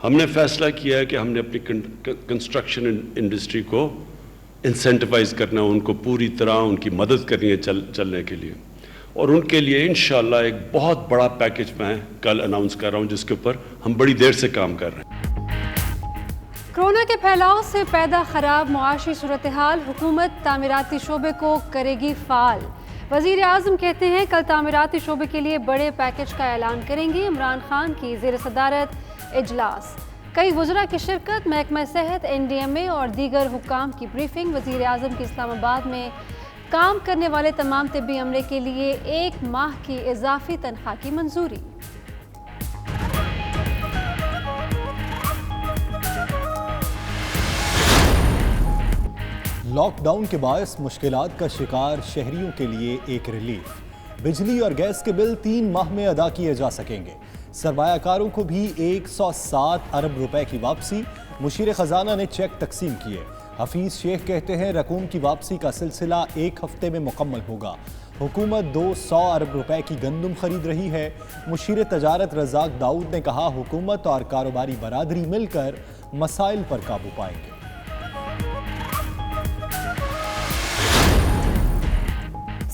ہم نے فیصلہ کیا ہے کہ ہم نے اپنی کنسٹرکشن انڈسٹری کو انسینٹیوائز کرنا ہے، ان کو پوری طرح ان کی مدد کرنی ہے چلنے کے لیے، اور ان کے لیے انشاءاللہ ایک بہت بڑا پیکج میں کل اناؤنس کر رہا ہوں جس کے اوپر ہم بڑی دیر سے کام کر رہے ہیں۔ کورونا کے پھیلاؤ سے پیدا خراب معاشی صورتحال، حکومت تعمیراتی شعبے کو کرے گی فعال۔ وزیر اعظم کہتے ہیں کل تعمیراتی شعبے کے لیے بڑے پیکج کا اعلان کریں گے۔ عمران خان کی زیر صدارت اجلاس، کئی وزراء کی شرکت، محکمہ صحت، NDMA اور دیگر حکام کی بریفنگ۔ وزیر اعظم کی اسلام آباد میں کام کرنے والے تمام طبی عملے کے لیے 1 ماہ کی اضافی تنخواہ کی منظوری۔ لاک ڈاؤن کے باعث مشکلات کا شکار شہریوں کے لیے ایک ریلیف، بجلی اور گیس کے بل 3 ماہ میں ادا کیے جا سکیں گے۔ سرمایہ کاروں کو بھی 107 ارب روپے کی واپسی، مشیر خزانہ نے چیک تقسیم کیے۔ حفیظ شیخ کہتے ہیں رقوم کی واپسی کا سلسلہ 1 ہفتے میں مکمل ہوگا۔ حکومت 200 ارب روپے کی گندم خرید رہی ہے۔ مشیر تجارت رزاق داؤد نے کہا حکومت اور کاروباری برادری مل کر مسائل پر قابو پائیں گے۔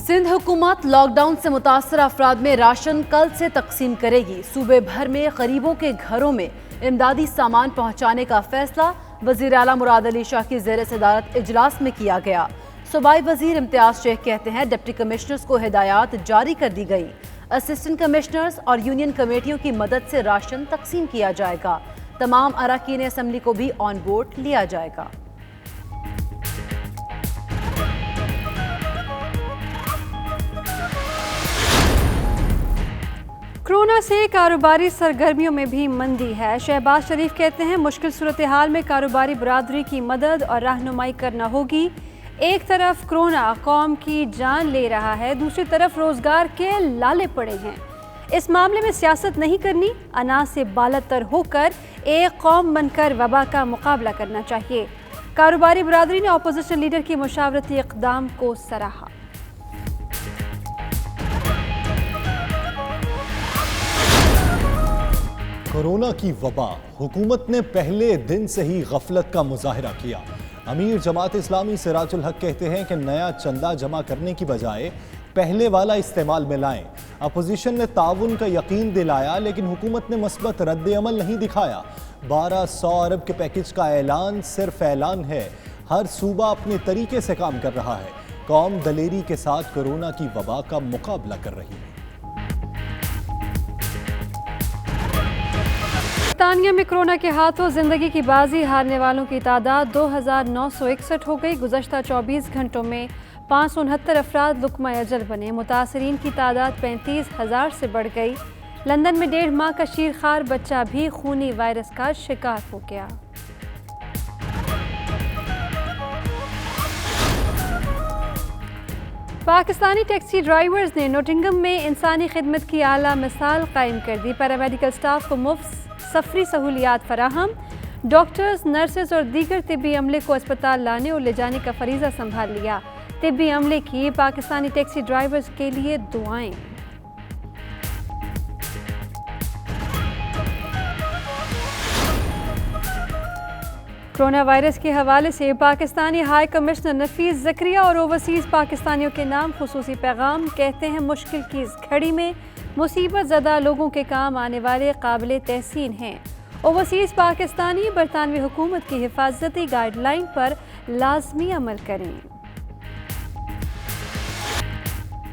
سندھ حکومت لاک ڈاؤن سے متاثرہ افراد میں راشن کل سے تقسیم کرے گی۔ صوبے بھر میں غریبوں کے گھروں میں امدادی سامان پہنچانے کا فیصلہ وزیر اعلیٰ مراد علی شاہ کی زیر صدارت اجلاس میں کیا گیا۔ صوبائی وزیر امتیاز شیخ کہتے ہیں ڈپٹی کمشنرز کو ہدایات جاری کر دی گئی، اسسٹنٹ کمشنرز اور یونین کمیٹیوں کی مدد سے راشن تقسیم کیا جائے گا۔ تمام اراکین اسمبلی کو بھی آن بورڈ لیا جائے گا۔ کورونا سے کاروباری سرگرمیوں میں بھی مندی ہے۔ شہباز شریف کہتے ہیں مشکل صورتحال میں کاروباری برادری کی مدد اور رہنمائی کرنا ہوگی۔ ایک طرف کورونا قوم کی جان لے رہا ہے، دوسری طرف روزگار کے لالے پڑے ہیں۔ اس معاملے میں سیاست نہیں کرنی، انا سے بالاتر ہو کر ایک قوم بن کر وبا کا مقابلہ کرنا چاہیے۔ کاروباری برادری نے اپوزیشن لیڈر کی مشاورتی اقدام کو سراہا۔ کورونا کی وبا، حکومت نے پہلے دن سے ہی غفلت کا مظاہرہ کیا۔ امیر جماعت اسلامی سراج الحق کہتے ہیں کہ نیا چندہ جمع کرنے کی بجائے پہلے والا استعمال میں لائیں۔ اپوزیشن نے تعاون کا یقین دلایا لیکن حکومت نے مثبت رد عمل نہیں دکھایا۔ 1200 ارب کے پیکج کا اعلان صرف اعلان ہے، ہر صوبہ اپنے طریقے سے کام کر رہا ہے۔ قوم دلیری کے ساتھ کورونا کی وبا کا مقابلہ کر رہی ہے۔ برطانیہ میں کورونا کے ہاتھوں زندگی کی بازی ہارنے والوں کی تعداد 2961 ہو گئی۔ گزشتہ 24 گھنٹوں میں 569 افراد لقمہ اجل بنے۔ متاثرین کی تعداد 35,000 سے بڑھ گئی۔ لندن میں 1.5 ماہ کا شیرخوار بچہ بھی خونی وائرس کا شکار ہو گیا۔ پاکستانی ٹیکسی ڈرائیورز نے نوٹنگم میں انسانی خدمت کی اعلیٰ مثال قائم کر دی۔ پیرامیڈیکل سٹاف کو مفت سفری سہولیات فراہم، ڈاکٹرز، نرسز اور دیگر طبی عملے کو اسپتال لانے اور لے جانے کا فریضہ سنبھال لیا۔ طبی عملے کی پاکستانی ٹیکسی ڈرائیورز کے لیے دعائیں۔ کورونا وائرس کے حوالے سے پاکستانی ہائی کمشنر نفیس زکریا اور اوورسیز پاکستانیوں کے نام خصوصی پیغام۔ کہتے ہیں مشکل کی اس گھڑی میں مصیبت زدہ لوگوں کے کام آنے والے قابل تحسین ہیں۔ اوورسیز پاکستانی برطانوی حکومت کی حفاظتی گائیڈ لائن پر لازمی عمل کریں۔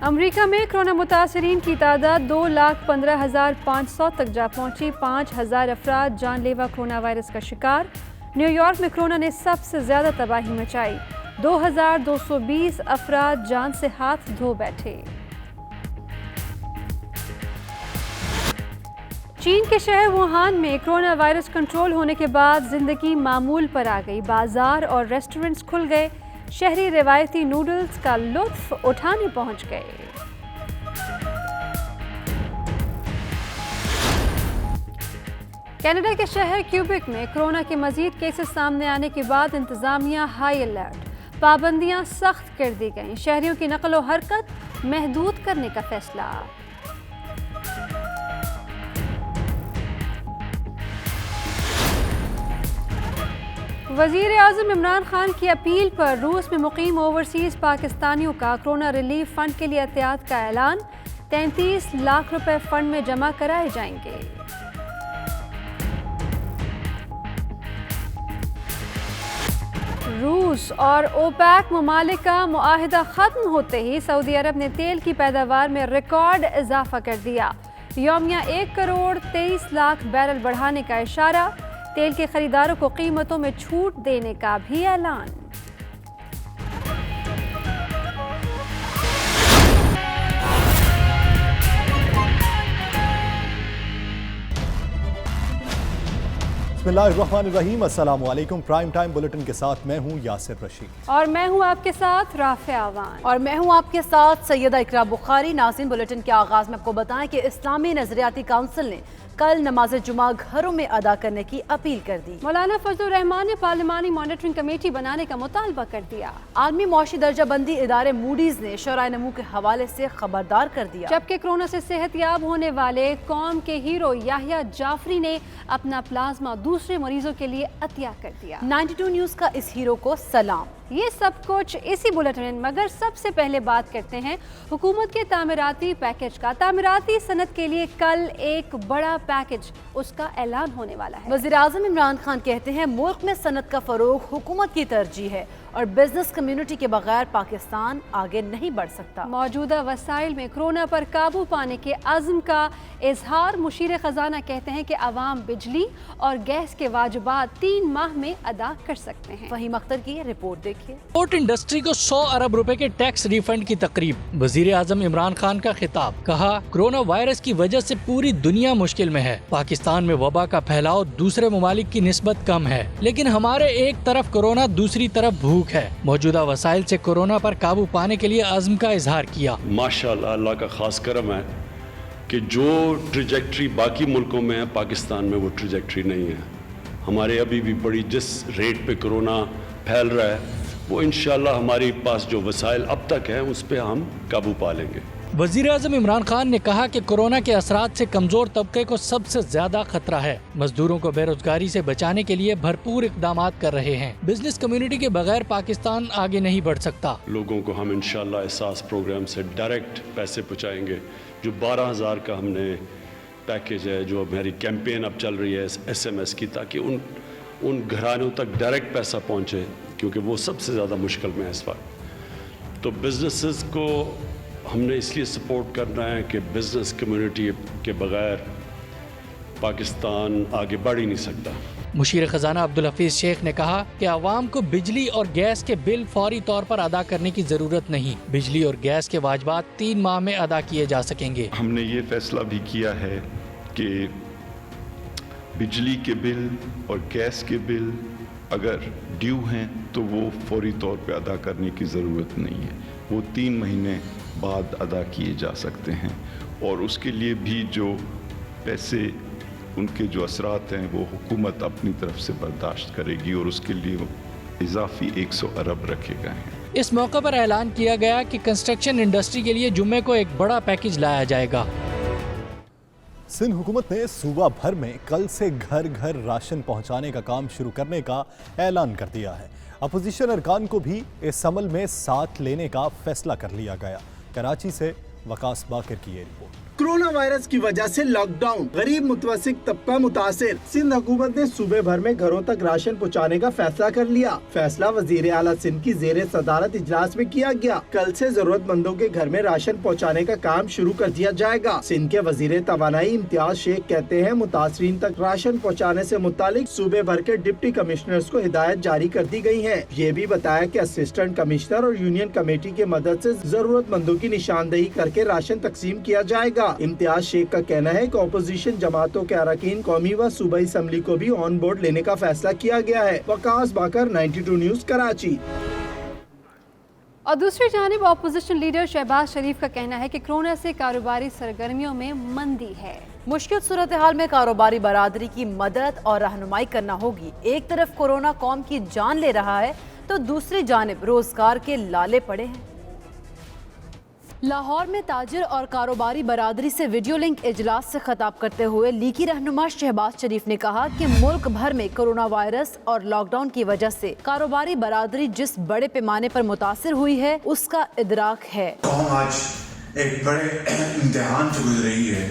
امریکہ میں کورونا متاثرین کی تعداد 2,15,500 تک جا پہنچی۔ 5,000 افراد جان لیوا کورونا وائرس کا شکار۔ نیو یارک میں کورونا نے سب سے زیادہ تباہی مچائی، 2,220 افراد جان سے ہاتھ دھو بیٹھے۔ چین کے شہر ووہان میں کورونا وائرس کنٹرول ہونے کے بعد زندگی معمول پر آ گئی۔ بازار اور ریسٹورنٹس کھل گئے، شہری روایتی نوڈلز کا لطف اٹھانے پہنچ گئے۔ کینیڈا کے شہر کیوبیک میں کورونا کے مزید کیسز سامنے آنے کے بعد انتظامیہ ہائی الرٹ، پابندیاں سخت کر دی گئیں۔ شہریوں کی نقل و حرکت محدود کرنے کا فیصلہ۔ वज़ीर आज़म इमरान खान की अपील पर रूस में मुकीम ओवरसीज़ पाकिस्तानियों का कोरोना रिलीफ फंड के लिए एहतियात का ऐलान। 33 लाख रुपए फंड में जमा कराए जाएंगे। रूस और ओपेक ममालिक का मुआहिदा ख़त्म होते ही सऊदी अरब ने तेल की पैदावार में रिकॉर्ड इजाफा कर दिया। यौमिया 1 करोड़ 23 लाख बैरल बढ़ाने का इशारा। तेल के खरीदारों को कीमतों में छूट देने का भी ऐलान। बिस्मिल्लाहिर्रहमानिर्रहीम, अस्सलाम वालेकुम। प्राइम टाइम बुलेटिन के साथ मैं हूं यासिर रशीद और मैं हूं आपके साथ राफिया अवान और मैं हूं आपके साथ सैयदा इकरा बुखारी। नाज़रीन, बुलेटिन के आगाज में आपको बताएं कि इस्लामी नजरियाती काउंसिल ने कल नमाज जुमा घरों में अदा करने की अपील कर दी। मौलाना फजलुर रहमान ने पार्लिमानी मॉनिटरिंग कमेटी बनाने का मुतालबा कर दिया। आलमी मौशी दर्जा बंदी इदारे मूडीज ने शराय नमू के हवाले से खबरदार कर दिया। जबकि कोरोना से सेहतयाब होने वाले कौम के हीरो याहिया जाफरी ने अपना प्लाज्मा दूसरे मरीजों के लिए अतिया कर दिया। 92 न्यूज का इस हीरो को सलाम। ये सब कुछ इसी बुलेटिन में, मगर सबसे पहले बात करते हैं हुकूमत के तामीराती पैकेज का। तामीराती सनत के लिए कल एक बड़ा पैकेज, उसका ऐलान होने वाला है। वज़ीर आज़म इमरान खान कहते हैं मुल्क में सनत का फरोग हुकूमत की तरजीह है और बिजनेस कम्युनिटी के बगैर पाकिस्तान आगे नहीं बढ़ सकता। मौजूदा वसाइल में कोरोना पर काबू पाने के अज़्म का इजहार। मुशीर खजाना कहते हैं कि अवाम बिजली और गैस के वाजिबात 3 माह में अदा कर सकते हैं। फहीम अख्तर की रिपोर्ट देखिए। पोर्ट इंडस्ट्री को 100 अरब रुपए के टैक्स रिफंड की तकरीब। वजीर आजम इमरान खान का खिताब। कहा, कोरोना वायरस की वजह से पूरी दुनिया मुश्किल में है। पाकिस्तान में वबा का फैलाव दूसरे ममालिक की निस्बत कम है, लेकिन हमारे एक तरफ कोरोना, दूसरी तरफ भूख है। मौजूदा वसाइल से कोरोना पर काबू पाने के लिए अज़्म का इजहार किया। माशाअल्लाह, अल्लाह का खास करम है कि जो ट्रैजेक्टरी बाकी मुल्कों में है, पाकिस्तान में वो ट्रैजेक्टरी नहीं है। हमारे अभी भी बड़ी जिस रेट पे कोरोना फैल रहा है, वो इंशाअल्लाह हमारे पास जो वसाइल अब तक हैं उस पर हम काबू पा लेंगे। वजीर आज़म इमरान खान ने कहा कि कोरोना के असरात से कमजोर तबके को सबसे ज्यादा खतरा है। मजदूरों को बेरोजगारी से बचाने के लिए भरपूर इकदाम कर रहे हैं। बिजनेस कम्युनिटी के बगैर पाकिस्तान आगे नहीं बढ़ सकता। लोगों को हम इंशाअल्लाह एहसास प्रोग्राम से डायरेक्ट पैसे पहुँचाएंगे। जो 12,000 का हमने पैकेज है, जो हमारी कैंपेन अब चल रही है SMS की, ताकि उन घरानों तक डायरेक्ट पैसा पहुँचे, क्योंकि वो सबसे ज़्यादा मुश्किल में है इस वक्त। तो बिजनेसेस को हमने इसलिए सपोर्ट करना है कि बिजनेस कम्युनिटी के बगैर पाकिस्तान आगे बढ़ ही नहीं सकता। मुशीर खजाना अब्दुल हफीज शेख ने कहा कि आवाम को बिजली और गैस के बिल फौरी तौर पर अदा करने की जरूरत नहीं। बिजली और गैस के वाजिबात 3 माह में अदा किए जा सकेंगे। हमने ये फैसला भी किया है कि बिजली के बिल और गैस के बिल अगर ड्यू हैं तो वो फौरी तौर पे अदा करने की ज़रूरत नहीं है, वो 3 महीने बाद अदा किए जा सकते हैं। और उसके लिए भी जो पैसे, उनके जो असरात हैं, वो हुकूमत अपनी तरफ से बर्दाश्त करेगी और उसके लिए इजाफी 100 अरब रखे गए हैं। इस मौके पर ऐलान किया गया कि कंस्ट्रक्शन इंडस्ट्री के लिए जुम्मे को एक बड़ा पैकेज लाया जाएगा। सिंध हुकूमत ने सूबा भर में कल से घर घर राशन पहुंचाने का काम शुरू करने का ऐलान कर दिया है। अपोजिशन अरकान को भी इस अमल में साथ लेने का फैसला कर लिया गया। कराची से वकास बाकर की ये रिपोर्ट। कोरोना वायरस की वजह से लॉकडाउन, गरीब मुतवस्सित तबका मुतासिर। सिंध हुकूमत ने सूबे भर में घरों तक राशन पहुँचाने का फैसला कर लिया। फैसला वजीर आला सिंध की जेर सदारत इजलास में किया गया। कल से जरूरतमंदों के घर में राशन पहुँचाने का काम शुरू कर दिया जाएगा। सिंध के वजीर तवानाई इम्तियाज शेख कहते हैं मुतासरीन तक राशन पहुँचाने से मुतालिक सूबे भर के डिप्टी कमिश्नर्स को हिदायत जारी कर दी गई है। ये भी बताया कि असिस्टेंट कमिश्नर और यूनियन कमेटी की मदद से जरूरतमंदों की निशानदेही करके राशन तकसीम किया जाएगा। इम्तियाज शेख का कहना है कि अपोजिशन जमातों के अरकान कौमी व सूबाई असम्बली को भी ऑन बोर्ड लेने का फैसला किया गया है। वकास बाकर, 92 न्यूज, कराची। और दूसरी जानिब अपोजिशन लीडर शहबाज शरीफ का कहना है कि कोरोना से कारोबारी सरगर्मियों में मंदी है। मुश्किल सूरत हाल में कारोबारी बरादरी की मदद और रहनुमाई करना होगी। एक तरफ कोरोना कौम की जान ले रहा है तो दूसरी जानिब रोजगार के लाले पड़े हैं। لاہور میں تاجر اور کاروباری برادری سے ویڈیو لنک اجلاس سے خطاب کرتے ہوئے لیگی رہنما شہباز شریف نے کہا کہ ملک بھر میں کرونا وائرس اور لاک ڈاؤن کی وجہ سے کاروباری برادری جس بڑے پیمانے پر متاثر ہوئی ہے اس کا ادراک ہے۔ قوم آج ایک بڑے امتحان سے گزر رہی ہے۔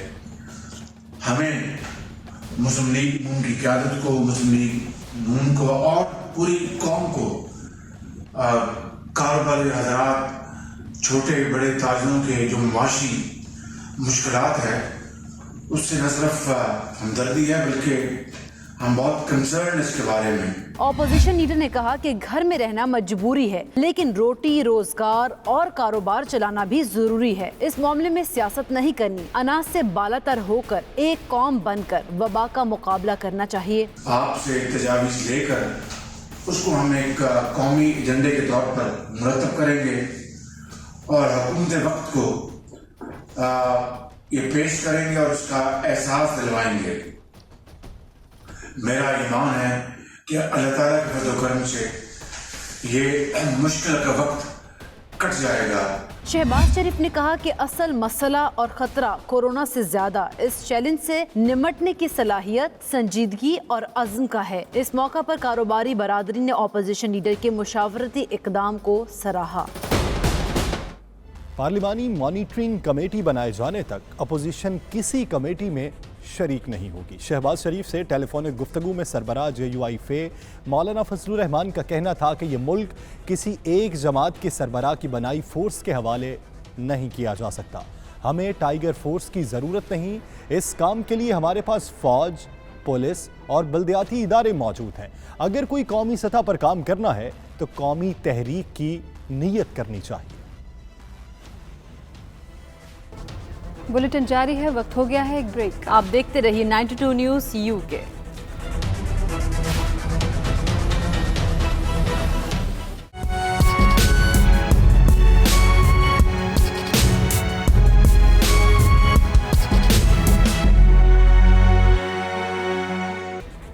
ہمیں مسلم لیگ نون کی قیادت کو، مسلم لیگ نون کو اور پوری قوم کو کاروباری حضرات، چھوٹے بڑے تاجروں کے جو معاشی مشکلات ہے اس سے نہ صرف ہمدردی ہے بلکہ ہم بہت کنسرن اس کے بارے میں۔ اپوزیشن لیڈر نے کہا کہ گھر میں رہنا مجبوری ہے لیکن روٹی، روزگار اور کاروبار چلانا بھی ضروری ہے۔ اس معاملے میں سیاست نہیں کرنی، اناج سے بالا تر ہو کر ایک قوم بن کر وبا کا مقابلہ کرنا چاہیے۔ آپ سے تجاویز لے کر اس کو ہم ایک قومی ایجنڈے کے طور پر مرتب کریں گے اور حکومت وقت کو یہ پیش کریں گے اور اس کا احساس دلوائیں گے۔ میرا ایمان ہے کہ اللہ تعالیٰ کے فضل و کرم سے یہ مشکل کا وقت کٹ جائے گا۔ شہباز شریف نے کہا کہ اصل مسئلہ اور خطرہ کورونا سے زیادہ اس چیلنج سے نمٹنے کی صلاحیت، سنجیدگی اور عزم کا ہے۔ اس موقع پر کاروباری برادری نے اپوزیشن لیڈر کے مشاورتی اقدام کو سراہا۔ پارلیمانی مانیٹرنگ کمیٹی بنائے جانے تک اپوزیشن کسی کمیٹی میں شریک نہیں ہوگی۔ شہباز شریف سے ٹیلی فونک گفتگو میں سربراہ JUI فے مولانا فضل الرحمان کا کہنا تھا کہ یہ ملک کسی ایک جماعت کے سربراہ کی بنائی فورس کے حوالے نہیں کیا جا سکتا۔ ہمیں ٹائیگر فورس کی ضرورت نہیں، اس کام کے لیے ہمارے پاس فوج، پولیس اور بلدیاتی ادارے موجود ہیں۔ اگر کوئی قومی سطح پر کام کرنا ہے تو قومی تحریک کی نیت کرنی چاہیے۔ بلیٹن جاری ہے، وقت ہو گیا ہے ایک بریک۔ آپ دیکھتے رہیے 92 نیوز UK۔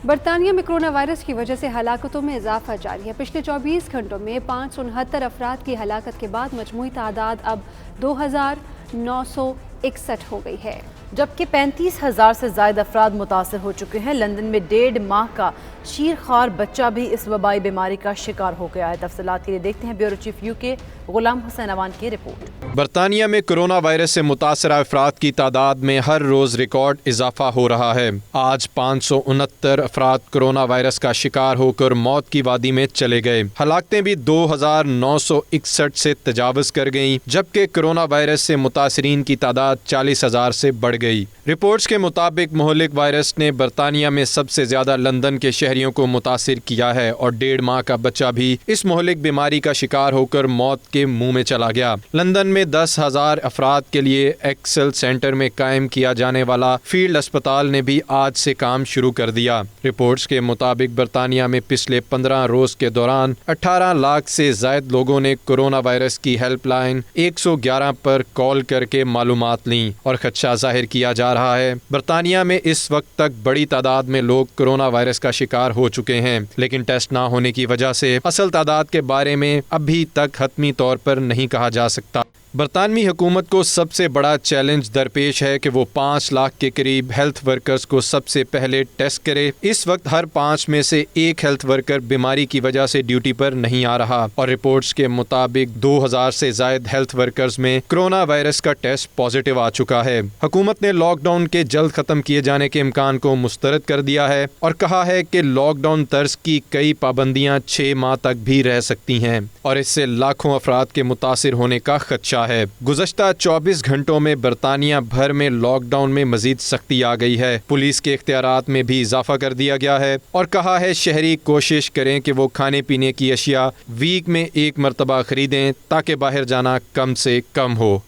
برطانیہ میں کرونا وائرس کی وجہ سے ہلاکتوں میں اضافہ جاری ہے۔ پچھلے 24 گھنٹوں میں 569 افراد کی ہلاکت کے بعد مجموعی تعداد اب 2961 ہو گئی ہے، جبکہ 35,000 سے زائد افراد متاثر ہو چکے ہیں۔ لندن میں 1.5 ماہ کا شیرخوار بچہ بھی اس وبائی بیماری کا شکار ہو گیا ہے۔ تفصیلات کے لیے دیکھتے ہیں بیورو چیف UK غلام حسین اوان کی رپورٹ۔ برطانیہ میں کرونا وائرس سے متاثرہ افراد کی تعداد میں ہر روز ریکارڈ اضافہ ہو رہا ہے۔ آج 569 افراد کرونا وائرس کا شکار ہو کر موت کی وادی میں چلے گئے۔ ہلاکتیں بھی 2,961 سے تجاوز کر گئیں، جبکہ کرونا وائرس سے متاثرین کی تعداد 40,000 سے بڑھ گئی۔ رپورٹس کے مطابق مہلک وائرس نے برطانیہ میں سب سے زیادہ لندن کے شہریوں کو متاثر کیا ہے اور 1.5 ماہ کا بچہ بھی اس مہلک بیماری کا شکار ہو کر موت کے منہ میں چلا گیا۔ لندن میں 10,000 افراد کے لیے ایکسل سینٹر میں قائم کیا جانے والا فیلڈ اسپتال نے بھی آج سے کام شروع کر دیا۔ رپورٹس کے مطابق برطانیہ میں پچھلے 15 روز کے دوران 18 لاکھ سے زائد لوگوں نے کرونا وائرس کی ہیلپ لائن 111 پر کال کر کے معلومات لیں اور خدشہ ظاہر کیا جا رہا ہے۔ برطانیہ میں اس وقت تک بڑی تعداد میں لوگ کرونا وائرس کا شکار ہو چکے ہیں، لیکن ٹیسٹ نہ ہونے کی وجہ سے اصل تعداد کے بارے میں ابھی تک حتمی طور پر نہیں کہا جا سکتا۔ برطانوی حکومت کو سب سے بڑا چیلنج درپیش ہے کہ وہ 5 لاکھ کے قریب ہیلتھ ورکرز کو سب سے پہلے ٹیسٹ کرے۔ اس وقت ہر 5 میں سے ایک ہیلتھ ورکر بیماری کی وجہ سے ڈیوٹی پر نہیں آ رہا اور رپورٹس کے مطابق 2,000 سے زائد ہیلتھ ورکرز میں کرونا وائرس کا ٹیسٹ پازیٹیو آ چکا ہے۔ حکومت نے لاک ڈاؤن کے جلد ختم کیے جانے کے امکان کو مسترد کر دیا ہے اور کہا ہے کہ لاک ڈاؤن طرز کی کئی پابندیاں 6 ماہ تک بھی رہ سکتی ہیں اور اس سے لاکھوں افراد کے متاثر ہونے کا خدشہ ہے۔ گزشتہ 24 گھنٹوں میں برطانیہ بھر میں لاک ڈاؤن میں مزید سختی آ گئی ہے۔ پولیس کے اختیارات میں بھی اضافہ کر دیا گیا ہے اور کہا ہے شہری کوشش کریں کہ وہ کھانے پینے کی اشیاء ویک میں 1 مرتبہ خریدیں تاکہ باہر جانا کم سے کم ہو۔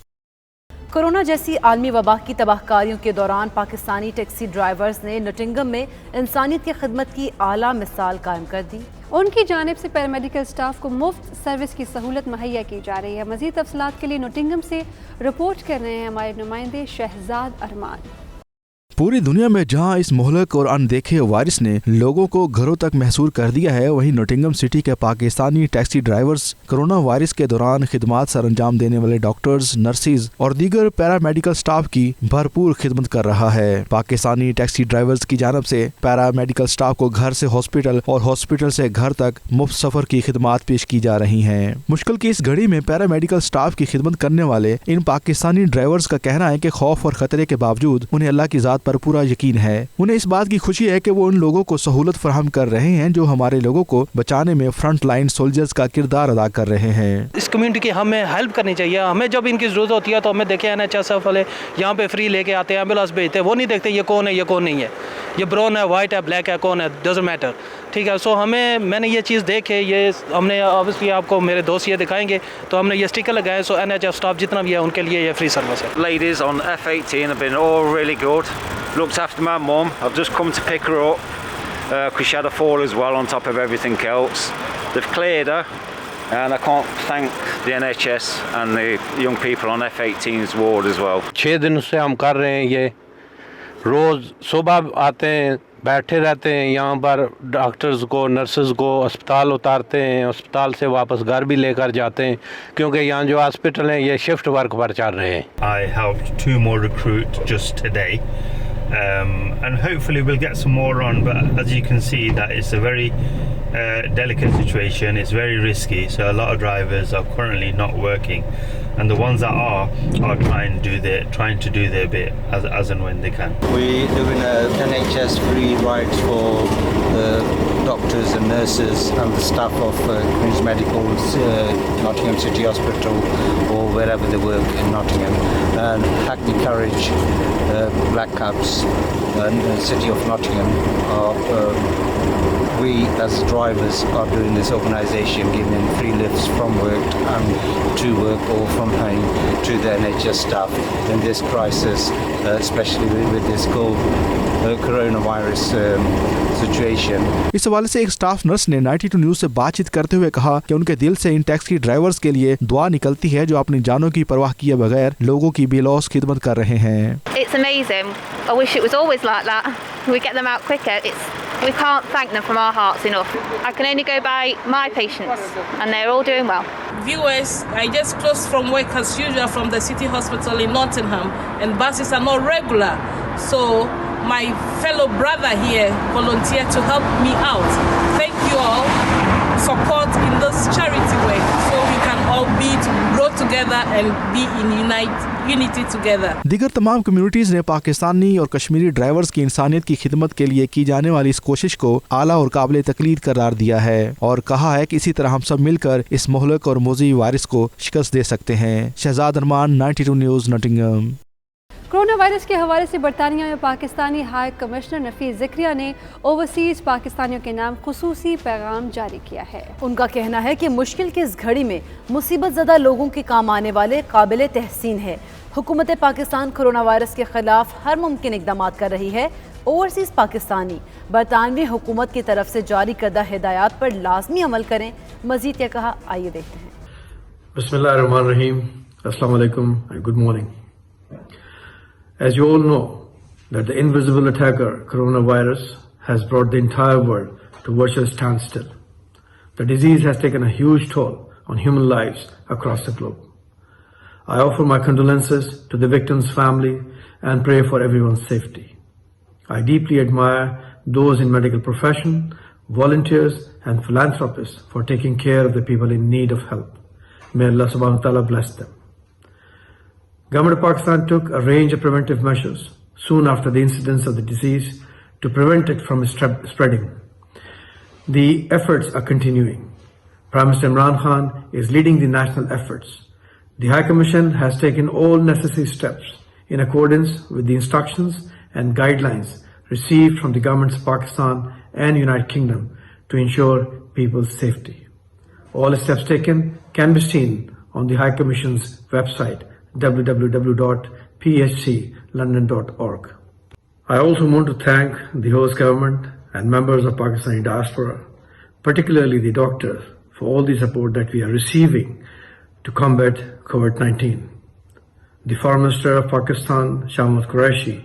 کورونا جیسی عالمی وبا کی تباہ کاریوں کے دوران پاکستانی ٹیکسی ڈرائیورز نے نوٹنگم میں انسانیت کی خدمت کی اعلیٰ مثال قائم کر دی۔ ان کی جانب سے پیرامیڈیکل سٹاف کو مفت سروس کی سہولت مہیا کی جا رہی ہے۔ مزید تفصیلات کے لیے نوٹنگم سے رپورٹ کر رہے ہیں ہمارے نمائندے شہزاد ارمان۔ पूरी दुनिया में जहां इस मोहलक और अनदेखे वायरस ने लोगों को घरों तक महसूर कर दिया है, वहीं नॉटिंघम सिटी के Pakistani taxi drivers corona virus के दौरान खिदमत सर अंजाम देने वाले डॉक्टर्स, नर्सिस और दीगर पैरामेडिकल स्टाफ की भरपूर खिदमत कर रहा है। पाकिस्तानी टैक्सी ड्राइवर्स की जानब से पैरामेडिकल स्टाफ को घर से हॉस्पिटल और हॉस्पिटल से घर तक मुफ्त सफर की खिदमत पेश की जा रही है। मुश्किल की इस घड़ी में पैरामेडिकल स्टाफ की खिदमत करने वाले इन पाकिस्तानी ड्राइवर्स का कहना है कि खौफ और खतरे के बावजूद उन्हें अल्लाह की जात पर पूरा यकीन है। उन्हें इस बात की खुशी है कि वो उन लोगों को सहूलत फराहम कर रहे हैं जो हमारे लोगों को बचाने में फ्रंट लाइन सोल्जर्स का किरदार अदा कर रहे हैं। इस कम्युनिटी की हमें हेल्प करनी चाहिए। हमें जब इनकी जरूरत होती है तो हमें देखे NHS वाले यहाँ पे फ्री लेके आते हैं, एम्बुलेंस भेजते हैं, वो नहीं देखते ये कौन है ये कौन नहीं है, ये ब्राउन है, वाइट है, ब्लैक है, कौन है, डजंट मैटर। ठीक है, सो मैंने ये चीज़ देखे, ये हमने ऑब्वियसली आपको मेरे दोस्त ये दिखाएंगे, तो हमने ये स्टिकर लगाए। सो NHS स्टाफ जितना भी है उनके लिए ये फ्री सर्विस है। Ladies on F18 have been all really good. Looked after my mum. I've just come to pick her up because she had a fall as well on top of everything else. They've cleared her, and I can't thank the NHS and the young people on F18's ward as well. 6 दिन से हम कर रहे हैं ये, रोज़ सुबह आते हैं, बैठे रहते हैं यहाँ पर, डॉक्टर्स को, नर्सेज को अस्पताल उतारते हैं, अस्पताल से वापस घर भी लेकर जाते हैं, क्योंकि यहाँ जो हॉस्पिटल हैं ये शिफ्ट वर्क पर चल रहे हैं। I helped 2 more recruit just today, and hopefully we'll get some more on, but as you can see that it's a very delicate situation, it's very risky, so a lot of drivers are currently not working, and the ones that are trying to do their bit as and when they can. We're doing NHS free rides for the doctors and nurses and the staff of Queen's Medical, Nottingham City Hospital, or wherever they work in Nottingham, and Hackney Carriage, Black Cabs, and the City of Nottingham we as drivers are doing this organisation, giving free lifts from work and to work or from home to the NHS staff in this crisis, especially with this coronavirus situation. इस हवाले से एक staff nurse ने 92 news से बातचीत करते हुए कहा कि उनके दिल से इन टैक्सी ड्राइवर्स के लिए दुआ निकलती है जो अपनी जानों की परवाह किए बगैर लोगों की बेलौस खिदमत कर रहे हैं। It's amazing. I wish it was always like that. We get them out quicker. We can't thank them from our hearts enough. I can only go by my patients, and they're all doing well. Viewers, I just closed from work as usual from the City Hospital in Nottingham, and buses are not regular. So my fellow brother here volunteered to help me out. Thank you all. Support in this charity work, so we can all grow together and be in unity together. दीगर तमाम communities ने पाकिस्तानी और Kashmiri drivers की इंसानियत की खिदमत के लिए की जाने वाली इस कोशिश को आला और काबिल तकलीद करार दिया है और कहा है कि इसी तरह हम सब मिलकर इस मोहलक और मोजी वायरस को शिकस्त दे सकते हैं। शहजाद अरमान, 92 न्यूज़, नॉटिंघम। कोरोना वायरस के हवाले से बरतानिया में पाकिस्तानी हाई कमिश्नर नफीस ज़िक्रिया ने ओवरसीज़ पाकिस्तानियों के नाम खुसूसी पैगाम जारी किया है। उनका कहना है कि मुश्किल की इस घड़ी में मुसीबत ज़दा लोगों के काम आने वाले काबिल तहसीन है। हुकूमत पाकिस्तान कोरोना वायरस के खिलाफ हर मुमकिन इक़दाम कर रही है। ओवरसीज़ पाकिस्तानी बरतानवी हुकूमत की तरफ से जारी करदा हिदायत पर लाजमी अमल करें। मज़ीद क्या कहा, आइए देखते हैं। बिस्मिल्लाहिर्रहमानिर्रहीम, अस्सलाम वालेकुम and good morning. As you all know, that the invisible attacker, coronavirus, has brought the entire world to virtual standstill. The disease has taken a huge toll on human lives across the globe. I offer my condolences to the victims' family and pray for everyone's safety. I deeply admire those in medical profession, volunteers and philanthropists for taking care of the people in need of help. May Allah subhanahu wa ta'ala bless them. Government of Pakistan took a range of preventive measures soon after the incidence of the disease to prevent it from spreading. The efforts are continuing. Prime Minister Imran Khan is leading the national efforts. The High Commission has taken all necessary steps in accordance with the instructions and guidelines received from the governments of Pakistan and United Kingdom to ensure people's safety. All steps taken can be seen on the High Commission's website www.phclondon.org. I also want to thank the host government and members of Pakistani diaspora, particularly the doctors, for all the support that we are receiving to combat COVID-19. The Foreign Minister of Pakistan, Shahmud Qureshi,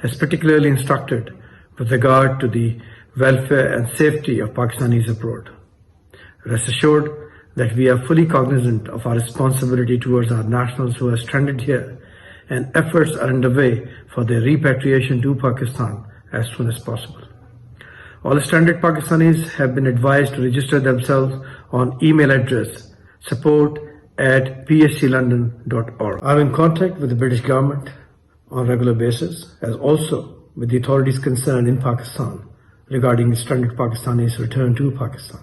has particularly instructed with regard to the welfare and safety of Pakistanis abroad. Rest assured that we are fully cognizant of our responsibility towards our nationals who are stranded here, and efforts are underway for their repatriation to Pakistan as soon as possible. All stranded Pakistanis have been advised to register themselves on email address support@phclondon.org. I am in contact with the British government on regular basis, as also with the authorities concerned in Pakistan regarding the stranded Pakistanis' return to Pakistan.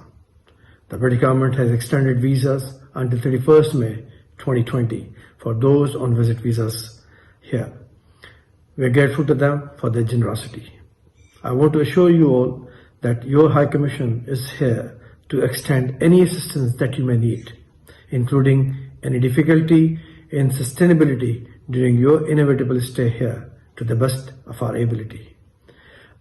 The British government has extended visas until 31st May 2020 for those on visit visas here. We are grateful to them for their generosity. I want to assure you all that your High Commission is here to extend any assistance that you may need, including any difficulty in sustainability during your inevitable stay here, to the best of our ability.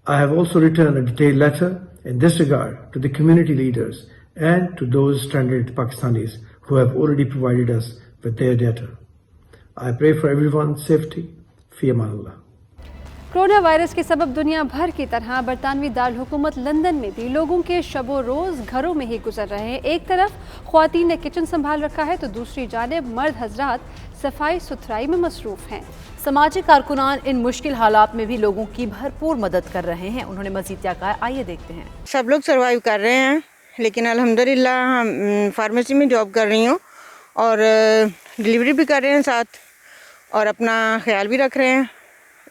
I have also written a detailed letter in this regard to the community leaders and to those stranded Pakistanis who have already provided us with their data. I pray for everyone's safety. Fi amanullah. Corona virus के सबब दुनिया भर की तरह बरतानवी दारकूमत London में भी लोगों के शबो रोज़ घरों में ही गुजर रहे हैं। एक तरफ ख्वातीन ने किचन संभाल रखा है तो दूसरी जानिब मर्द हजरात सफाई सुथराई में मसरूफ़ हैं। समाजी कारकुनान इन मुश्किल हालात में भी लोगों की भरपूर मदद कर रहे हैं। उन्होंने मज़ीद क्या कहा, आइए देखते हैं। सब लोग सर्वाइव कर रहे हैं, लेकिन अल्हम्दुलिल्लाह हम फार्मेसी में जॉब कर रही हूँ और डिलीवरी भी कर रहे हैं साथ, और अपना ख्याल भी रख रहे हैं।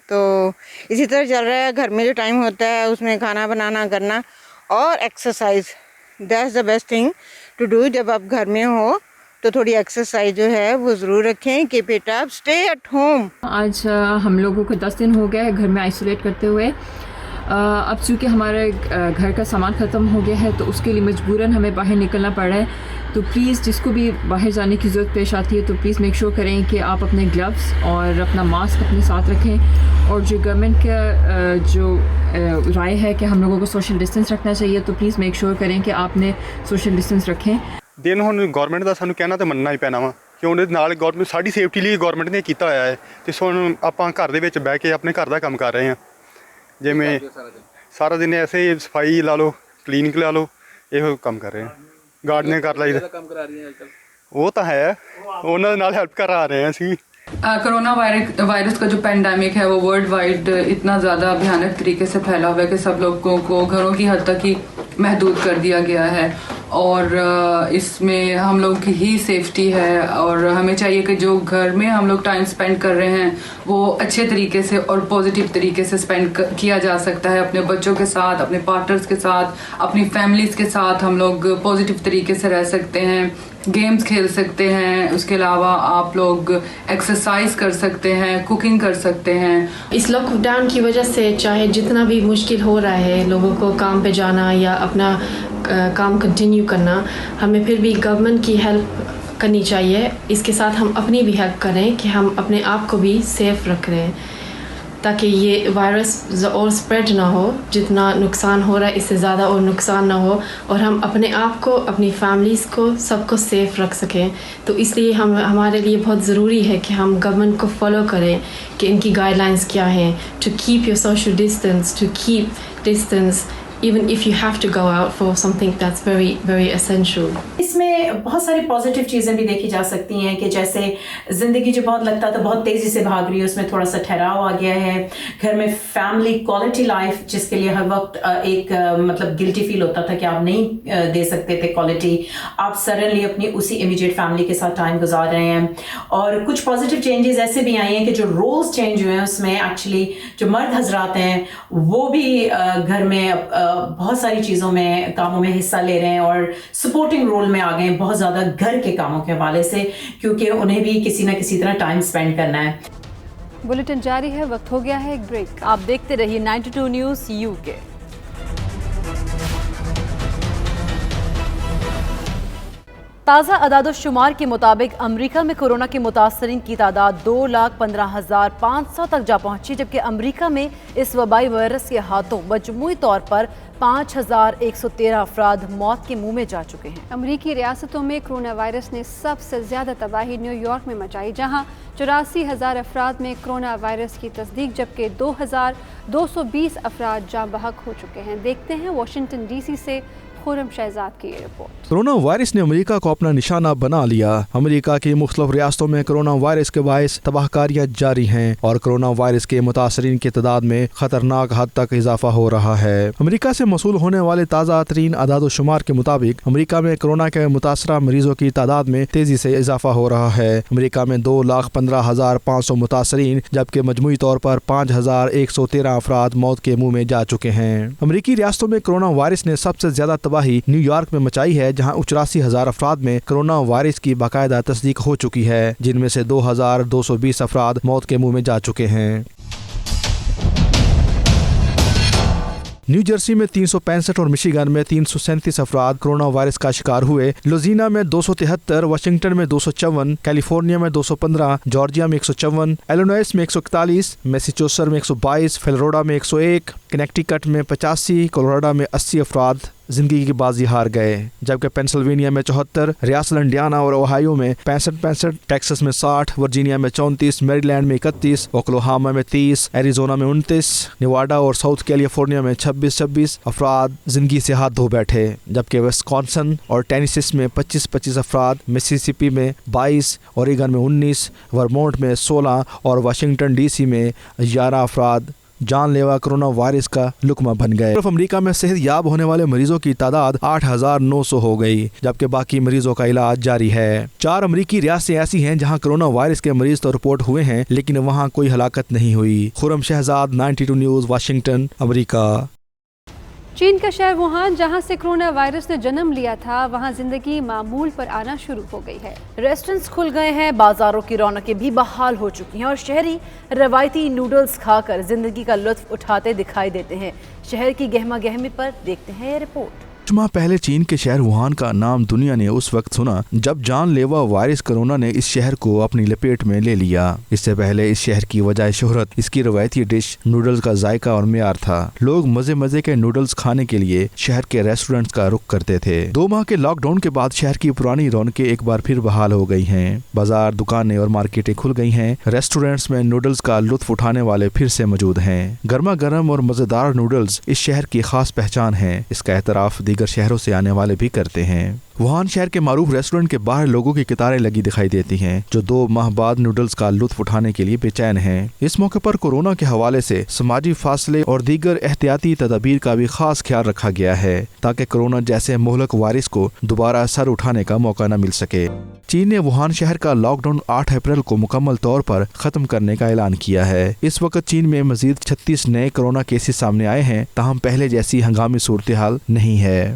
तो इसी तरह चल रहा है। घर में जो टाइम होता है उसमें खाना बनाना करना और exercise, that's the best thing to do. जब आप घर में हो तो थोड़ी एक्सरसाइज जो है वो ज़रूर रखें। Keep it up, stay at home. आज हम लोगों को 10 दिन हो गए घर में आइसोलेट करते हुए। अब चूँकि हमारे घर का सामान ख़त्म हो गया है तो उसके लिए मजबूरन हमें बाहर निकलना पड़ रहा है। तो प्लीज़ जिसको भी बाहर जाने की ज़रूरत पेश आती है तो प्लीज़ मेक श्योर करें कि आप अपने ग्लव्स और अपना मास्क अपने साथ रखें। और जो गवर्नमेंट का जो राय है कि हम लोगों को सोशल डिस्टेंस रखना चाहिए तो प्लीज़ मेक श्योर करें कि आपने सोशल डिस्टेंस रखें। दिन ਹੁਣ ਗਵਰਨਮੈਂਟ ਦਾ ਸਾਨੂੰ ਕਹਿਣਾ ਤਾਂ ਮੰਨਣਾ ਹੀ ਪੈਣਾ ਵਾ ਕਿ ਉਹਦੇ ਨਾਲ ਗਵਰਨਮੈਂਟ ਸਾਡੀ ਸੇਫਟੀ ਲਈ ਗਵਰਨਮੈਂਟ ਨੇ ਕੀਤਾ ਹੋਇਆ ਹੈ ਤੇ ਹੁਣ ਆਪਾਂ ਘਰ ਦੇ ਵਿੱਚ ਬਹਿ ਕੇ ਆਪਣੇ ਘਰ ਦਾ ਕੰਮ ਕਰ ਰਹੇ ਹਾਂ। ਜਿਵੇਂ ਸਾਰਾ ਦਿਨ ਐਸੇ ਹੀ ਸਫਾਈ ਲਾ ਲਓ, ਕਲੀਨਿਕ ਲਾ ਲਓ, ਇਹੋ ਕੰਮ ਕਰ ਰਹੇ ਹਾਂ। गार्डनिंग कर लाई वो तो है, उन्होंने नाल हेल्प करा रहे हैं ਅਸੀਂ। कोरोना वायरस का जो पैंडेमिक है वो वर्ल्ड वाइड इतना ज़्यादा भयानक तरीके से फैला हुआ है कि सब लोगों को घरों की हद तक ही महदूद कर दिया गया है और इसमें हम लोग की ही सेफ्टी है और हमें चाहिए कि जो घर में हम लोग टाइम स्पेंड कर रहे हैं वो अच्छे तरीके से और पॉजिटिव तरीके से स्पेंड किया जा सकता है। अपने बच्चों के साथ, अपने पार्टनर्स के साथ, अपनी फैमिलीज़ के साथ हम लोग पॉजिटिव तरीके से रह सकते हैं, गेम्स खेल सकते हैं। उसके अलावा आप लोग एक्सरसाइज कर सकते हैं, कुकिंग कर सकते हैं। इस लॉकडाउन की वजह से चाहे जितना भी मुश्किल हो रहा है लोगों को काम पे जाना या अपना काम कंटिन्यू करना, हमें फिर भी गवर्नमेंट की हेल्प करनी चाहिए। इसके साथ हम अपनी भी हेल्प करें कि हम अपने आप को भी सेफ रख रहे हैं ताकि ये वायरस और स्प्रेड ना हो। जितना नुकसान हो रहा है इससे ज़्यादा और नुकसान ना हो और हम अपने आप को, अपनी फैमिलीज़ को, सबको सेफ रख सकें। तो इसलिए हमारे लिए बहुत ज़रूरी है कि हम गवर्नमेंट को फॉलो करें कि इनकी गाइडलाइंस क्या हैं। To keep your social distance, to keep distance even if you have to go out for something that's very very essential। इसमें बहुत सारी पॉजिटिव चीज़ें भी देखी जा सकती हैं कि जैसे ज़िंदगी जो बहुत लगता था बहुत तेज़ी से भाग रही है उसमें थोड़ा सा ठहराव आ गया है। घर में फैमिली क्वालिटी लाइफ जिसके लिए हर वक्त एक मतलब गिल्टी फील होता था कि आप नहीं दे सकते थे क्वालिटी, आप सडनली अपनी उसी इमीडिएट फैमिली के साथ टाइम गुजार रहे हैं। और कुछ पॉजिटिव चेंजेस ऐसे भी आई हैं कि जो रोल्स चेंज हुए हैं उसमें एक्चुअली जो मर्द हजरात हैं वो भी घर में बहुत सारी चीज़ों में, कामों में हिस्सा ले रहे हैं और सपोर्टिंग रोल में आ गए हैं बहुत ज़्यादा घर के कामों के हवाले से, क्योंकि उन्हें भी किसी न किसी तरह टाइम स्पेंड करना है। बुलेटिन जारी है, वक्त हो गया है एक ब्रेक। आप देखते रहिए 92 न्यूज़ यूके। تازہ اعداد-و-شمار کے مطابق امریکہ میں کورونا کے متاثرین کی تعداد 2,15,500 تک جا پہنچی، جبکہ امریکہ میں اس وبائی وائرس کے ہاتھوں مجموعی طور پر 5,113 افراد موت کے منہ میں جا چکے ہیں۔ امریکی ریاستوں میں کرونا وائرس نے سب سے زیادہ تباہی نیو یارک میں مچائی، جہاں 84,000 افراد میں کرونا وائرس کی تصدیق، جبکہ 2,220 افراد جاں بحق ہو چکے ہیں۔ دیکھتے ہیں واشنگٹن ڈی سی سے خورم شہزاد کی یہ رپورٹ۔ کورونا وائرس نے امریکہ کو اپنا نشانہ بنا لیا۔ امریکہ کی مختلف ریاستوں میں کورونا وائرس کے باعث تباہ کاریاں جاری ہیں اور کورونا وائرس کے متاثرین کی تعداد میں خطرناک حد تک اضافہ ہو رہا ہے۔ امریکہ سے موصول ہونے والے تازہ ترین اعداد و شمار کے مطابق امریکہ میں کورونا کے متاثرہ مریضوں کی تعداد میں تیزی سے اضافہ ہو رہا ہے۔ امریکہ میں 2,15,500 متاثرین، جبکہ مجموعی طور پر 5,113 افراد موت کے منہ میں جا چکے ہیں۔ امریکی ریاستوں میں کورونا وائرس نے سب سے زیادہ تباہی نیو یارک میں مچائی ہے، جہاں 84,000 افراد میں کورونا وائرس کی باقاعدہ تصدیق ہو چکی ہے، جن میں سے 2,220 افراد موت کے منہ میں جا چکے ہیں۔ نیو جرسی میں 365 اور مشیگن میں 337 افراد کورونا وائرس کا شکار ہوئے۔ لوزینا میں 273، واشنگٹن میں 254، کیلیفورنیا میں 215، جارجیا میں 154، ایلینوائس میں 141، میساچوسٹس میں 122، فلوریڈا میں 101، کنیکٹیکٹ میں 85، کولوراڈو میں 80 افراد زندگی کی بازی ہار گئے، جبکہ پینسلوینیا میں 74، ریاست انڈیانا اور اوہایو میں 65، ٹیکساس میں 60، ورجینیا میں 34، میری لینڈ میں 31، اوکلاہوما میں 30، ایریزونا میں 29، نیواڈا اور ساؤتھ کیلیفورنیا میں 26 افراد زندگی سے ہاتھ دھو بیٹھے، جبکہ وسکانسن اور ٹینیسی میں 25 افراد، مسیسپی میں 22، اوریگن میں 19، ورمونٹ میں 16 اور واشنگٹن ڈی سی میں 11 افراد جان لیوا کورونا وائرس کا لقمہ بن گئے۔ امریکہ میں صحت یاب ہونے والے مریضوں کی تعداد 8,900 ہو گئی، جبکہ باقی مریضوں کا علاج جاری ہے۔ 4 امریکی ریاستیں ایسی ہیں جہاں کورونا وائرس کے مریض تو رپورٹ ہوئے ہیں، لیکن وہاں کوئی ہلاکت نہیں ہوئی۔ خورم شہزاد، 92 نیوز، واشنگٹن، امریکہ۔ چین کا شہر ووہان، جہاں سے کرونا وائرس نے جنم لیا تھا، وہاں زندگی معمول پر آنا شروع ہو گئی ہے۔ ریسٹورنٹس کھل گئے ہیں، بازاروں کی رونقیں بھی بحال ہو چکی ہیں اور شہری روایتی نوڈلز کھا کر زندگی کا لطف اٹھاتے دکھائی دیتے ہیں۔ شہر کی گہما گہمی پر دیکھتے ہیں یہ رپورٹ۔ کچھ ماہ پہلے چین کے شہر ووہان کا نام دنیا نے اس وقت سنا جب جان لیوا وائرس کرونا نے اس شہر کو اپنی لپیٹ میں لے لیا۔ اس سے پہلے اس شہر کی وجہ شہرت اس کی روایتی ڈش نوڈلز کا ذائقہ اور معیار تھا۔ لوگ مزے کے نوڈلز کھانے کے لیے شہر کے ریسٹورنٹس کا رخ کرتے تھے۔ 2 ماہ کے لاک ڈاؤن کے بعد شہر کی پرانی رونقیں ایک بار پھر بحال ہو گئی ہیں۔ بازار، دکانیں اور مارکیٹیں کھل گئی ہیں۔ ریسٹورنٹس میں نوڈلز کا لطف اٹھانے والے پھر سے موجود ہیں۔ گرما گرم اور مزیدار نوڈلز اس شہر کی خاص پہچان ہے۔ اس کا اعتراف دیگر شہروں سے آنے والے بھی کرتے ہیں۔ ووہان شہر کے معروف ریسٹورنٹ کے باہر لوگوں کی قطاریں لگی دکھائی دیتی ہیں، جو 2 ماہ بعد نوڈلز کا لطف اٹھانے کے لیے بے چین ہیں۔ اس موقع پر کورونا کے حوالے سے سماجی فاصلے اور دیگر احتیاطی تدابیر کا بھی خاص خیال رکھا گیا ہے، تاکہ کورونا جیسے مہلک وائرس کو دوبارہ سر اٹھانے کا موقع نہ مل سکے۔ چین نے ووہان شہر کا لاک ڈاؤن 8 اپریل کو مکمل طور پر ختم کرنے کا اعلان کیا ہے۔ اس وقت چین میں مزید 36 نئے کورونا کیسز سامنے آئے ہیں، تاہم پہلے جیسی ہنگامی صورتحال نہیں ہے۔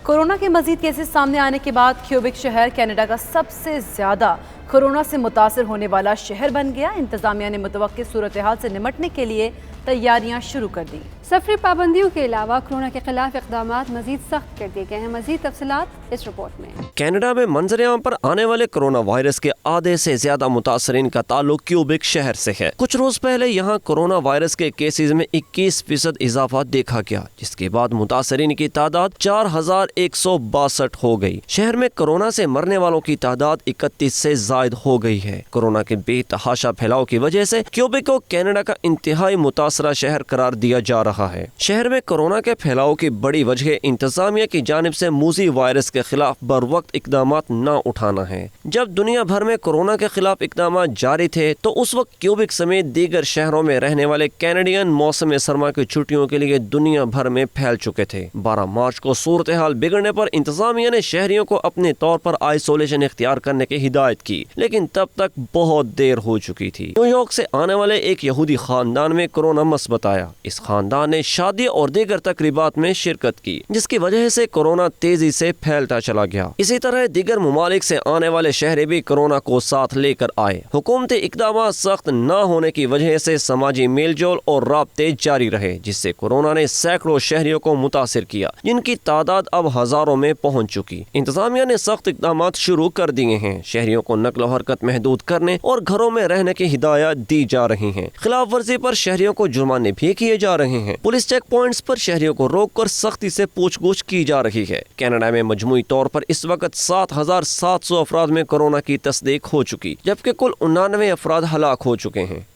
کورونا کے مزید کیسز سامنے آنے کے بعد کیوبیک شہر کینیڈا کا سب سے زیادہ کورونا سے متاثر ہونے والا شہر بن گیا۔ انتظامیہ نے متوقع صورتحال سے نمٹنے کے لیے تیاریاں شروع کر دی۔ سفری پابندیوں کے علاوہ کورونا کے خلاف اقدامات مزید سخت کر دیے گئے ہیں۔ مزید تفصیلات اس رپورٹ میں۔ کینیڈا میں منظر عام پر آنے والے کورونا وائرس کے آدھے سے زیادہ متاثرین کا تعلق کیوبیک شہر سے ہے۔ کچھ روز پہلے یہاں کورونا وائرس کے کیسز میں 21% اضافہ دیکھا گیا، جس کے بعد متاثرین کی تعداد 4,162 ہو گئی۔ شہر میں کورونا سے مرنے والوں کی تعداد 31 سے زائد ہو گئی ہے۔ کورونا کے بے تحاشا پھیلاؤ کی وجہ سے کیوبیک کو کینیڈا کا انتہائی متاثرہ شہر قرار دیا جا رہا ہے۔ شہر میں کورونا کے پھیلاؤ کی بڑی وجہ انتظامیہ کی جانب سے موذی وائرس کے خلاف بروقت اقدامات نہ اٹھانا ہے۔ جب دنیا بھر میں کورونا کے خلاف اقدامات جاری تھے تو اس وقت کیوبیک سمیت دیگر شہروں میں رہنے والے کینیڈین موسم سرما کی چھٹیوں کے لیے دنیا بھر میں پھیل چکے تھے۔ 12 مارچ کو صورتحال بگڑنے پر انتظامیہ نے شہریوں کو اپنے طور پر آئسولیشن اختیار کرنے کی ہدایت کی۔ लेकिन तब तक बहुत देर हो चुकी थी। न्यूयॉर्क से आने वाले एक यहूदी खानदान में कोरोना मस्बत आया। इस खानदान ने शादी और दीगर तकरीबात में शिरकत की, जिसकी वजह से कोरोना तेजी से फैलता चला गया। इसी तरह दीगर ममालिक से आने वाले शहरी भी कोरोना को साथ लेकर आए। हुकूमती इक़दाम सख्त न होने की वजह से समाजी मेलजोल और राब्ते जारी रहे, जिससे कोरोना ने सैकड़ों शहरियों को मुतासिर किया, जिनकी तादाद अब हजारों में पहुंच चुकी। इंतजामिया ने सख्त इक़दाम शुरू कर दिए हैं। शहरियों को नक्ल हरकत महदूद करने और घरों में रहने की हिदायत दी जा रही है। खिलाफ वर्जी पर शहरियों को जुर्माने भी किए जा रहे हैं। पुलिस चेक पॉइंट्स पर शहरियों को रोक कर सख्ती से पूछगछ की जा रही है। कनाडा में मजमूई तौर पर इस वक्त 7,700 अफराद में कोरोना की तस्दीक हो चुकी, जबकि कुल 89 अफराद हलाक हो चुके हैं।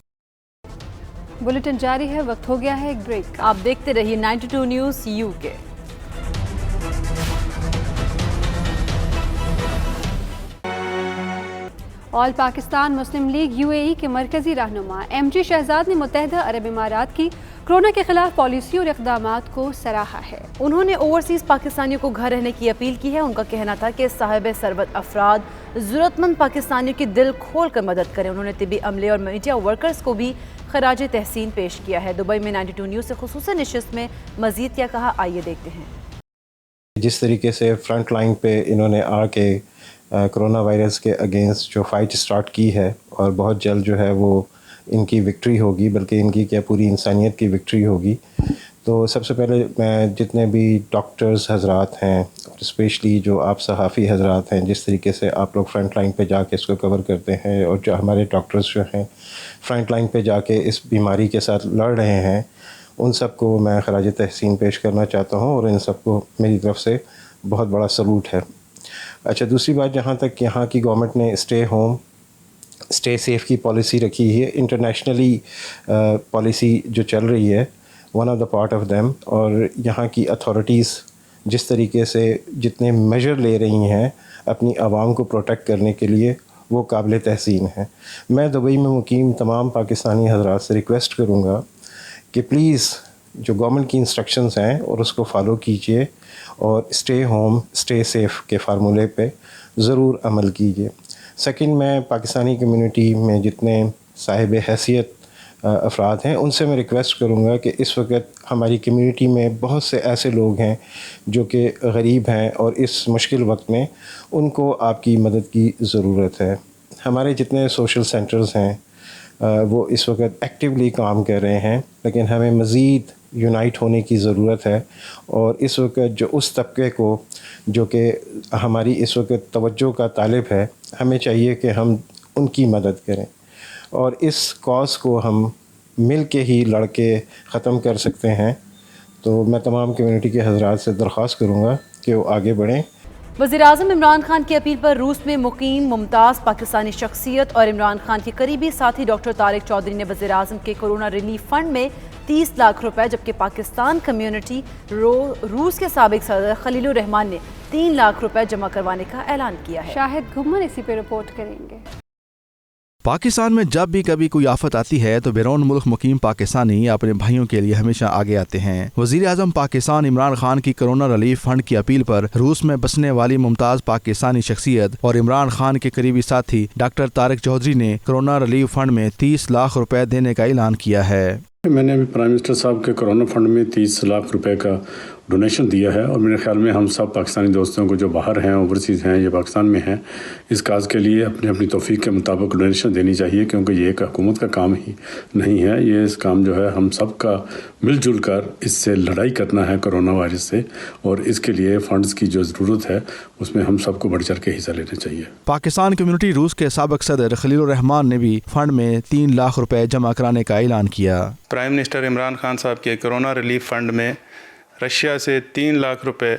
बुलेटिन जारी है, वक्त हो गया है एक ब्रेक। आप देखते रहिए 92 न्यूज़ यूके। ऑल पाकिस्तान मुस्लिम लीग यूएई के मरकजी रहनुमा एमजी शहजाद ने मुत्तहिदा अरब इमारात की कोरोना के खिलाफ पॉलिसी और इक़दामात को सराहा है। उन्होंने ओवरसीज़ पाकिस्तानियों को घर रहने की अपील की है। उनका कहना था कि साहिब सरबत अफराद ज़रूरतमंद पाकिस्तानियों की दिल खोल कर मदद करें। उन्होंने तिबी अमले और मीडिया वर्कर्स को भी खराज तहसीन पेश किया है। दुबई में 92 न्यूज़ से खुसूसी नशिस्त में मज़ीद क्या कहा, आइए देखते हैं। जिस तरीके से फ्रंट लाइन पे इन्होंने आके कोरोना वायरस के अगेंस्ट जो फ़ाइट स्टार्ट की है, और बहुत जल्द जो है वो इनकी विक्ट्री होगी, बल्कि इनकी क्या पूरी इंसानियत की विक्ट्री होगी। तो सबसे पहले मैं जितने भी डॉक्टर्स हजरात हैं, और स्पेशली जो आप सहाफ़ी हजरात हैं, जिस तरीके से आप लोग फ्रंट लाइन पे जाके इसको कवर करते हैं, और जो हमारे डॉक्टर्स जो हैं फ्रंट लाइन पे जाके इस बीमारी के साथ लड़ रहे हैं, उन सबको मैं खराज तहसीन पेश करना चाहता हूँ, और इन सबको मेरी तरफ से बहुत बड़ा सलूट है। अच्छा, दूसरी बात, जहाँ तक यहाँ की गवर्नमेंट ने स्टे होम स्टे सेफ़ की पॉलिसी रखी है, इंटरनेशनली पॉलिसी जो चल रही है, one of the part of them, और यहाँ की अथॉरिटीज़ जिस तरीके से जितने मेजर ले रही हैं अपनी आवाम को प्रोटेक्ट करने के लिए, वो काबिल तहसीन है। मैं दुबई में मुकीम तमाम पाकिस्तानी हज़रात से रिक्वेस्ट करूँगा कि प्लीज़ जो गवर्नमेंट की इंस्ट्रक्शंस हैं और उसको फॉलो कीजिए, और स्टे होम स्टे सेफ़ के फार्मूले पे ज़रूर अमल कीजिए। सेकंड, मैं पाकिस्तानी कम्युनिटी में जितने साहिब हैसियत अफराद हैं, उनसे मैं रिक्वेस्ट करूँगा कि इस वक्त हमारी कम्युनिटी में बहुत से ऐसे लोग हैं जो कि गरीब हैं, और इस मुश्किल वक्त में उनको आपकी मदद की ज़रूरत है। हमारे जितने सोशल सेंटर्स हैं वो इस वक्त एक्टिवली काम कर रहे हैं, लेकिन हमें मज़ीद यूनाइट होने की ज़रूरत है। और इस वक्त जो उस तबके को जो कि हमारी इस वक्त तवज्जो का तालिब है, हमें चाहिए कि हम उनकी मदद करें, और इस कॉज को हम मिल के ही लड़ के ख़त्म कर सकते हैं। तो मैं तमाम कम्युनिटी के हज़रात से दरख्वास्त करूँगा कि वो आगे बढ़ें। वज़ीर-ए-आज़म इमरान खान की अपील पर रूस में मुकीम मुमताज़ पाकिस्तानी शख्सियत और इमरान खान के करीबी साथी डॉक्टर तारिक चौधरी ने वज़ीर-ए-आज़म के कोरोना रिलीफ फंड में 30 लाख रुपए, जबकि पाकिस्तान कम्युनिटी रूस के साबिक सदर खलीलुर रहमान ने 3 लाख रुपए जमा करवाने का ऐलान किया है। शाहिद घुमन इसी पे रिपोर्ट करेंगे। पाकिस्तान में जब भी कभी कोई आफत आती है तो बैरून मुल्क मुकीम पाकिस्तानी अपने भाइयों के लिए हमेशा आगे आते हैं। वज़ीर आज़म पाकिस्तान इमरान खान की कोरोना रिलीफ फंड की अपील पर रूस में बसने वाली मुमताज़ पाकिस्तानी शख्सियत और इमरान खान के करीबी साथी डॉक्टर तारिक चौधरी ने कोरोना रिलीफ फंड में 30 लाख रुपए देने का ऐलान किया है। मैंने अभी प्राइम मिनिस्टर साहब के कोरोना फंड में 30 लाख रुपए का डोनेशन दिया है, और मेरे ख्याल में हम सब पाकिस्तानी दोस्तों को जो बाहर हैं, ओवरसीज़ हैं या पाकिस्तान में हैं, इस काज के लिए अपनी अपनी तौफीक के मुताबिक डोनेशन देनी चाहिए, क्योंकि ये एक हुकूमत का काम ही नहीं है। ये इस काम जो है हम सब का मिलजुल कर इससे लड़ाई करना है कोरोना वायरस से, और इसके लिए फंड्स की जो ज़रूरत है उसमें हम सबको बढ़ चढ़ के हिस्सा लेना चाहिए। पाकिस्तान कम्युनिटी रूस के साबिक सदर खलीलुर रहमान ने भी फंड में 3 लाख रुपए जमा कराने का ऐलान किया। प्राइम मिनिस्टर इमरान खान साहब के कोरोना रिलीफ फंड में रशिया से 3 लाख रुपए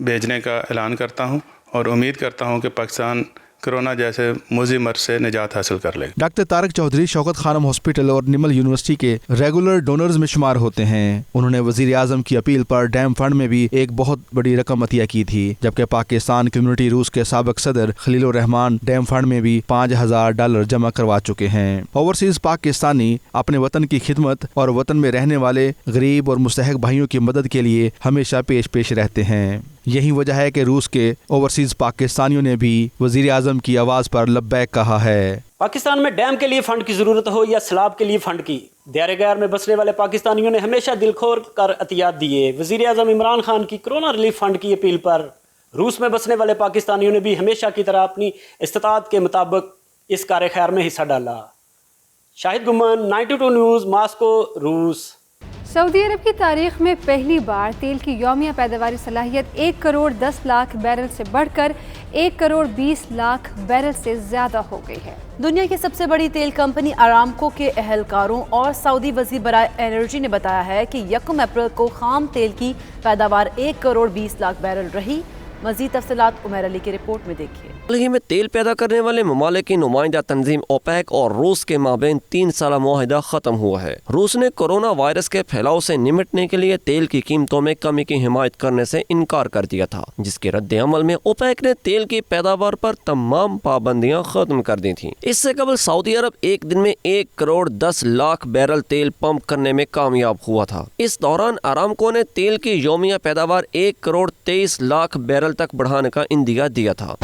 भेजने का ऐलान करता हूं, और उम्मीद करता हूं कि पाकिस्तान कोरोना जैसे मुज़ी मर्ज से निजात हासिल कर लेगा। डॉक्टर तारिक चौधरी शौकत खानम हॉस्पिटल और निमल यूनिवर्सिटी के रेगुलर डोनर्स में शुमार होते हैं। उन्होंने वज़ीर आज़म की अपील पर डैम फंड में भी एक बहुत बड़ी रकम अतिया की थी, जबकि पाकिस्तान कम्युनिटी रूस के साबिक सदर खलीलुर रहमान डैम फंड में भी $5000 जमा करवा चुके हैं। ओवरसीज पाकिस्तानी अपने वतन की खिदमत और वतन में रहने वाले गरीब और मुस्तहक भाइयों की मदद के लिए हमेशा पेश रहते हैं। यही वजह है कि रूस के ओवरसीज पाकिस्तानियों ने भी वजीर आजम की आवाज़ पर लब्बैक कहा है। पाकिस्तान में डैम के लिए फंड की ज़रूरत हो या सैलाब के लिए फंड की, दायरे गैर में बसने वाले पाकिस्तानियों ने हमेशा दिल खोल कर अतियात दिए। वज़ीर आज़म इमरान खान की कोरोना रिलीफ फंड की अपील पर रूस में बसने वाले पाकिस्तानियों ने भी हमेशा की तरह अपनी इस्तात के मुताबिक इस कार्य खैर में हिस्सा डाला। शाहिद गुमान, 92 न्यूज़, मास्को, रूस। सऊदी अरब की तारीख में पहली बार तेल की यौमिया पैदावारी सलाहियत 1 करोड़ 10 लाख बैरल से बढ़कर 1 करोड़ 20 लाख बैरल से ज़्यादा हो गई है। दुनिया की सबसे बड़ी तेल कंपनी अरामको के अहलकारों और सऊदी वज़ीर बराए एनर्जी ने बताया है कि 1 अप्रैल को खाम तेल की पैदावार 1 करोड़ 20 लाख बैरल रही। मज़ीद तफसीलात उमर अली की रिपोर्ट में देखिए। हाल ही में तेल पैदा करने वाले ममालिक की नुमाइंदा तंजीम ओपेक और रूस के माबेन 3 साला मुआहिदा खत्म हुआ है। रूस ने कोरोना वायरस के फैलाव से निपटने के लिए तेल की कीमतों में कमी की हिमायत करने से इनकार कर दिया था, जिसके रद्द अमल में ओपेक ने तेल की पैदावार पर तमाम पाबंदियां खत्म कर दी थी। इससे कबल सऊदी अरब एक दिन में 1 करोड़ 10 लाख बैरल तेल पंप करने में कामयाब हुआ था। इस दौरान अरामको ने तेल की यौमिया पैदावार 1 करोड़ 23 लाख बैरल तक बढ़ाने का इंदिया दिया था।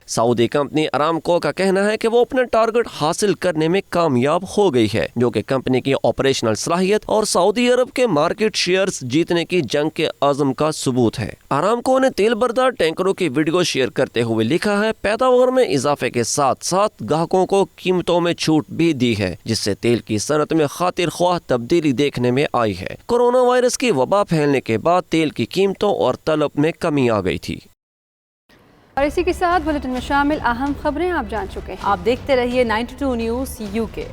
सऊदी कंपनी अरामको का कहना है कि वो अपने टारगेट हासिल करने में कामयाब हो गई है, जो कि कंपनी की ऑपरेशनल सलाहियत और सऊदी अरब के मार्केट शेयर्स जीतने की जंग के आज़म का सबूत है। अरामको ने तेल बरदार टैंकरों की वीडियो शेयर करते हुए लिखा है, पैदावार में इजाफे के साथ साथ ग्राहकों को कीमतों में छूट भी दी है, जिससे तेल की सनत में खातिर ख्वाह तब्दीली देखने में आई है। कोरोना वायरस की वबा फैलने के बाद तेल की कीमतों और तलब में कमी आ गई थी। और इसी के साथ बुलेटिन में शामिल अहम खबरें आप जान चुके हैं। आप देखते रहिए 92 न्यूज़ UK।